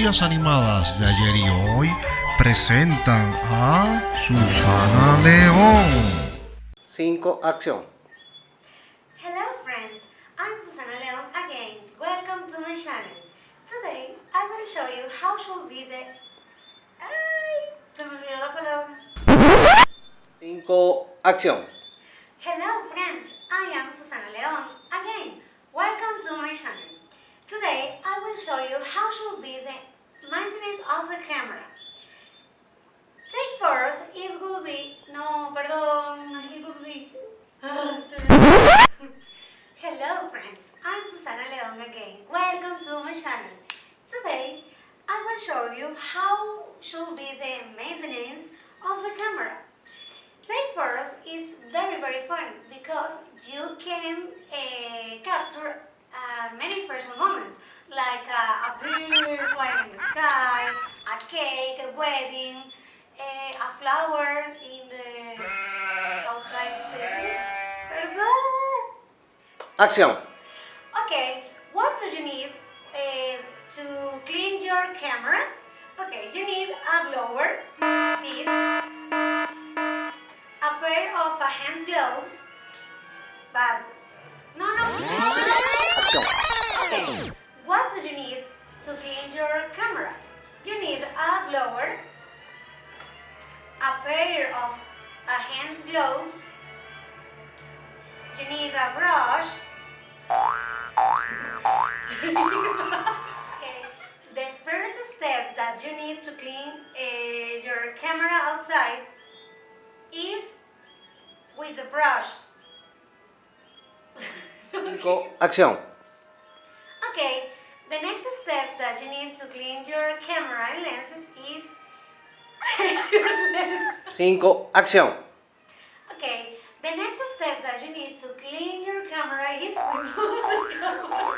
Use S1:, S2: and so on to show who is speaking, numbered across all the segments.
S1: historias animadas de ayer y hoy presentan a Susana León.
S2: 5, acción.
S3: Hello friends, I'm Susana León again. Welcome to my channel. Today I will show you how should be the... ¡Ay! Se me olvidó la palabra.
S2: 5, acción.
S3: Hello friends, I am Susana León again. Welcome to my channel. Today I will show you how should be the maintenance of the camera. Take photos, it will be... No, perdón, it will be... Hello friends, I'm Susana León again. Welcome to my channel. Today I will show you how should be the maintenance of the camera. Take photos, it's very fun because you can capture many special moments like a bird flying in the sky, a cake, a wedding, a flower in the outside. Perdón.
S2: Acción.
S3: Okay, what do you need to clean your camera? Okay, you need a blower, this, a pair of hand gloves, but no. Okay, what do you need to clean your camera? You need a blower, a pair of hand gloves, you need a brush. Okay. The first step that you need to clean your camera outside is with the brush.
S2: 5, acción.
S3: Okay, the next step that you need to clean your camera and lenses is take your lens.
S2: 5, acción.
S3: Okay, the next step that you need to clean your camera is remove the camera.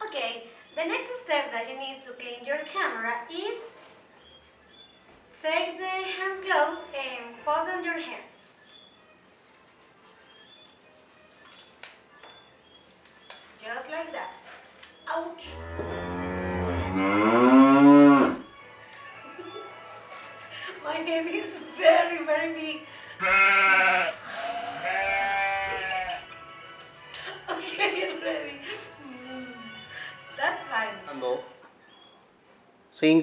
S3: Okay, the next step that you need to clean your camera is take the hand gloves and put on your hands. Just like that. Ouch! My hand is very big. Okay, ready. That's fine.
S2: 5,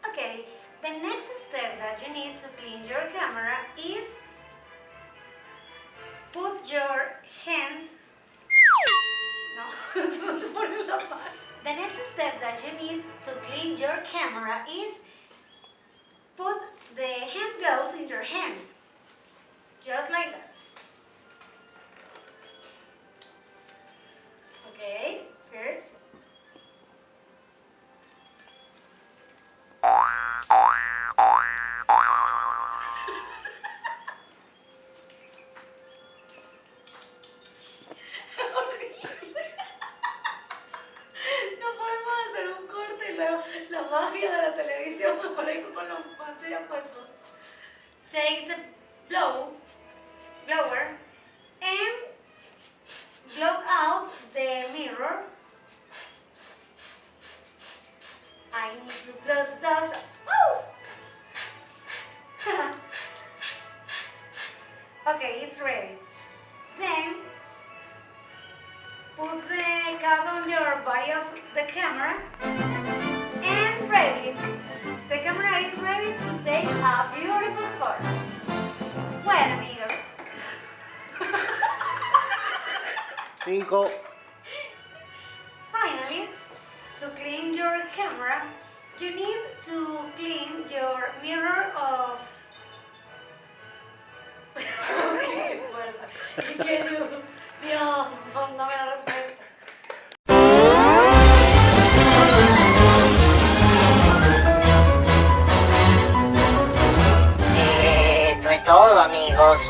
S3: Okay, the next step that you need to clean your camera is put your hands. No, don't put it on. The next step that you need to clean your camera is put the hand gloves in your hands, just like that. Okay, first. No podemos hacer un corte y luego la magia de la televisión me pone con los guantes ya puestos. Take the blower and blow out the mirror. I need to blow the dust. Woo! Okay, it's ready. Then put the cap on your body of the camera and ready. The camera is ready to take a beautiful photos. Bueno, amigos.
S2: 5,
S3: Finally, to clean your camera, you need to clean your mirror of... Qué fuerte. Que yo... Dios, no me lo recuerdo.
S4: Esto es todo, amigos.